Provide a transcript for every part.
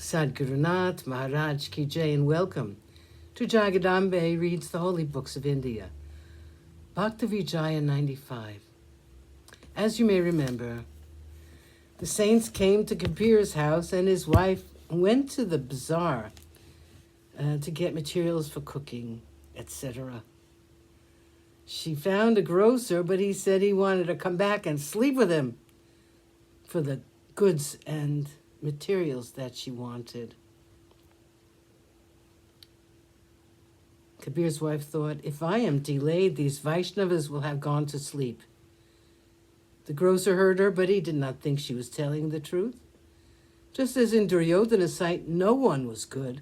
Sadhgurunath Maharaj Ki Jai, and welcome to Jagadambe Reads the Holy Books of India. Bhaktavijaya95. As you may remember, the saints came to Kabir's house and his wife went to the bazaar to get materials for cooking, etc. She found a grocer, but he said he wanted to come back and sleep with him for the goods and materials that she wanted. Kabir's wife thought, if I am delayed, these Vaishnavas will have gone to sleep. The grocer heard her, but he did not think she was telling the truth. Just as in Duryodhana's sight, no one was good.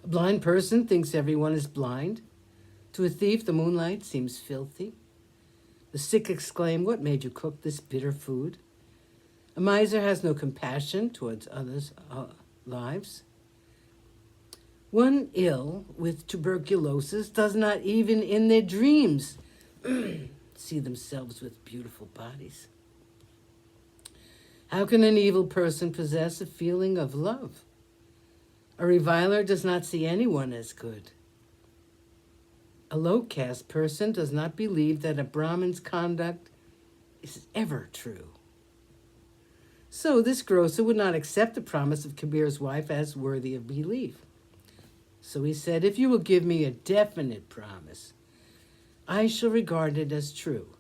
A blind person thinks everyone is blind. To a thief, the moonlight seems filthy. The sick exclaim, what made you cook this bitter food? A miser has no compassion towards others' lives. One ill with tuberculosis does not even in their dreams see themselves with beautiful bodies. How can an evil person possess a feeling of love? A reviler does not see anyone as good. A low-caste person does not believe that a Brahmin's conduct is ever true. So this grocer would not accept the promise of Kabir's wife as worthy of belief. So he said, if you will give me a definite promise, I shall regard it as true.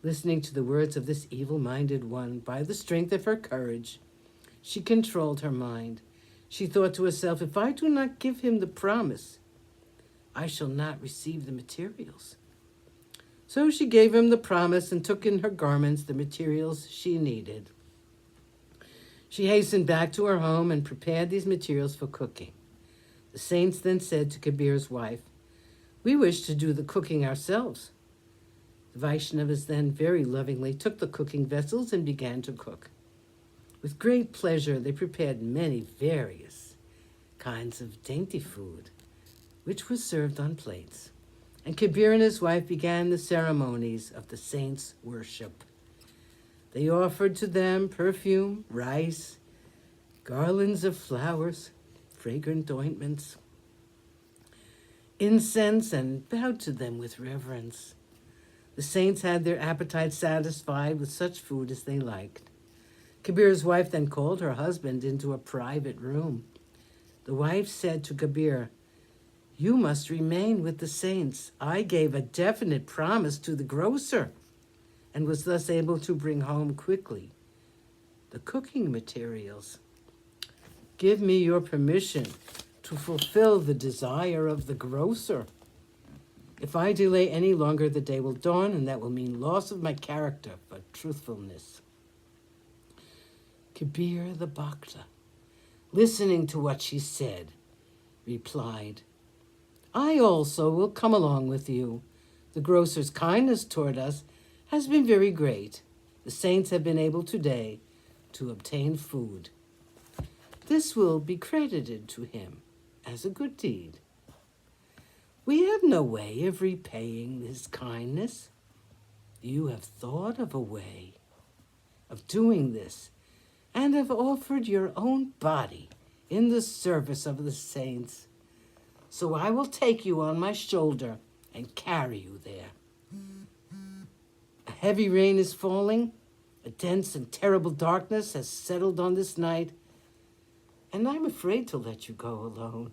Listening to the words of this evil-minded one, by the strength of her courage, she controlled her mind. She thought to herself, if I do not give him the promise, I shall not receive the materials. So she gave him the promise and took in her garments the materials she needed. She hastened back to her home and prepared these materials for cooking. The saints then said to Kabir's wife, we wish to do the cooking ourselves. The Vaishnavas then very lovingly took the cooking vessels and began to cook. With great pleasure, they prepared many various kinds of dainty food, which was served on plates. And Kabir and his wife began the ceremonies of the saints' worship. They offered to them perfume, rice, garlands of flowers, fragrant ointments, incense, and bowed to them with reverence. The saints had their appetites satisfied with such food as they liked. Kabir's wife then called her husband into a private room. The wife said to Kabir, you must remain with the saints. I gave a definite promise to the grocer and was thus able to bring home quickly the cooking materials. Give me your permission to fulfill the desire of the grocer. If I delay any longer, the day will dawn, and that will mean loss of my character for truthfulness. Kabir the Bhakta, listening to what she said, replied, I also will come along with you. The grocer's kindness toward us has been very great. The saints have been able today to obtain food. This will be credited to him as a good deed. We have no way of repaying his kindness. You have thought of a way of doing this and have offered your own body in the service of the saints. So I will take you on my shoulder and carry you there. A heavy rain is falling. A dense and terrible darkness has settled on this night, and I'm afraid to let you go alone.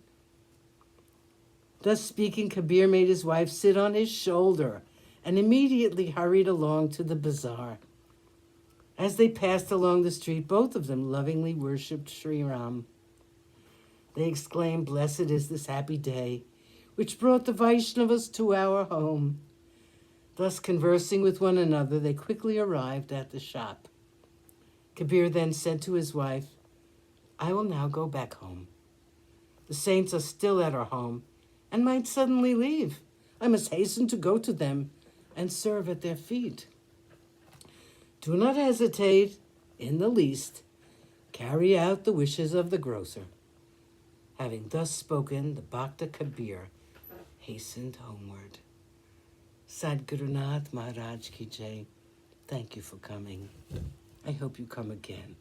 Thus speaking, Kabir made his wife sit on his shoulder and immediately hurried along to the bazaar. As they passed along the street, both of them lovingly worshipped Sri Ram. They exclaimed, blessed is this happy day, which brought the Vaishnavas to our home. Thus conversing with one another, they quickly arrived at the shop. Kabir then said to his wife, I will now go back home. The saints are still at our home and might suddenly leave. I must hasten to go to them and serve at their feet. Do not hesitate in the least. Carry out the wishes of the grocer. Having thus spoken, the Bhakta Kabir hastened homeward. Sadhgurunath Maharaj Ki Jai. Thank you for coming. I hope you come again.